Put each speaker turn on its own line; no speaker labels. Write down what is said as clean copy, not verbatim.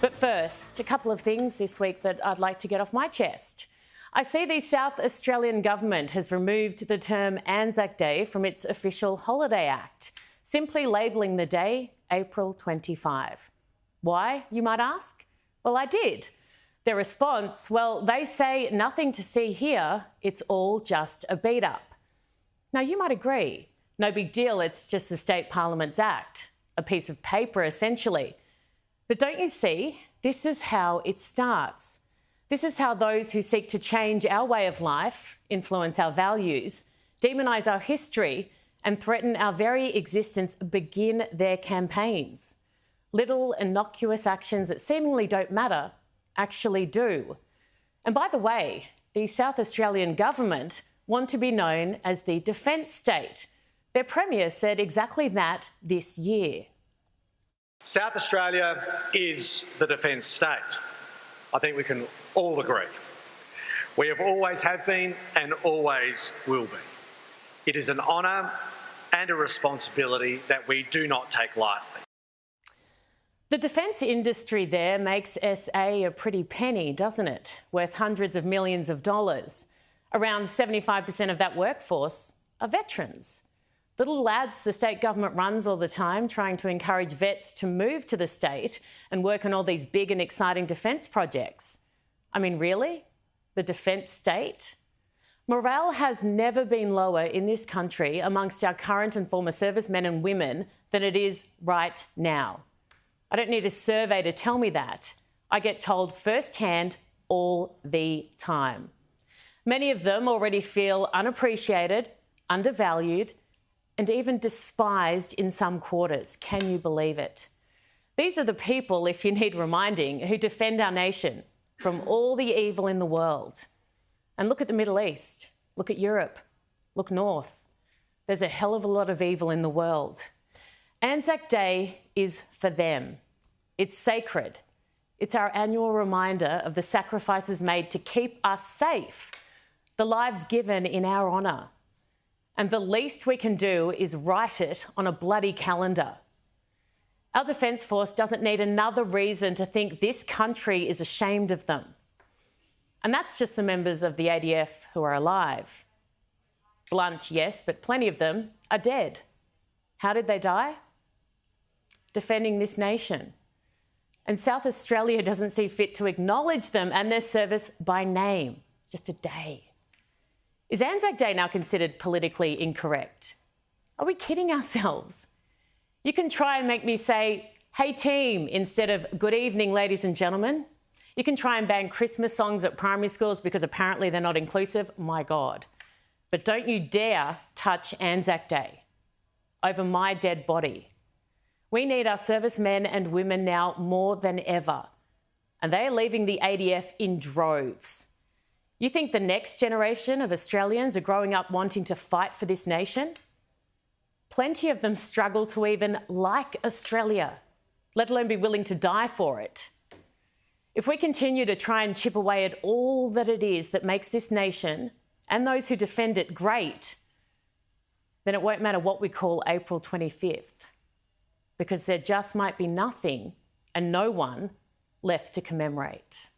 But first, a couple of things this week that I'd like to get off my chest. I see the South Australian government has removed the term Anzac Day from its official holiday act, simply labelling the day April 25. Why, you might ask? Well, I did. Their response, well, they say nothing to see here, it's all just a beat-up. Now, you might agree. No big deal, it's just the State Parliament's Act, a piece of paper essentially. But don't you see, this is how it starts. This is how those who seek to change our way of life, influence our values, demonise our history and threaten our very existence begin their campaigns. Little innocuous actions that seemingly don't matter actually do. And by the way, the South Australian government want to be known as the defence state. Their Premier said exactly that this year.
South Australia is the defence state. I think we can all agree. We have always have been and always will be. It is an honour and a responsibility that we do not take lightly.
The defence industry there makes SA a pretty penny, doesn't it? Worth hundreds of millions of dollars. Around 75% of that workforce are veterans. The little lads the state government runs all the time, trying to encourage vets to move to the state and work on all these big and exciting defence projects. I mean, really? The defence state? Morale has never been lower in this country amongst our current and former servicemen and women than it is right now. I don't need a survey to tell me that. I get told firsthand all the time. Many of them already feel unappreciated, undervalued, and even despised in some quarters. Can you believe it? These are the people, if you need reminding, who defend our nation from all the evil in the world. And look at the Middle East, look at Europe, look north. There's a hell of a lot of evil in the world. Anzac Day is for them. It's sacred. It's our annual reminder of the sacrifices made to keep us safe, the lives given in our honour. And the least we can do is write it on a bloody calendar. Our Defence Force doesn't need another reason to think this country is ashamed of them. And that's just the members of the ADF who are alive. Blunt, yes, but plenty of them are dead. How did they die? Defending this nation. And South Australia doesn't see fit to acknowledge them and their service by name, just a day. Is Anzac Day now considered politically incorrect? Are we kidding ourselves? You can try and make me say, "Hey team," instead of "Good evening, ladies and gentlemen." You can try and ban Christmas songs at primary schools because apparently they're not inclusive. My God. But don't you dare touch Anzac Day over my dead body. We need our servicemen and women now more than ever. And they are leaving the ADF in droves. You think the next generation of Australians are growing up wanting to fight for this nation? Plenty of them struggle to even like Australia, let alone be willing to die for it. If we continue to try and chip away at all that it is that makes this nation and those who defend it great, then it won't matter what we call April 25th, because there just might be nothing and no one left to commemorate.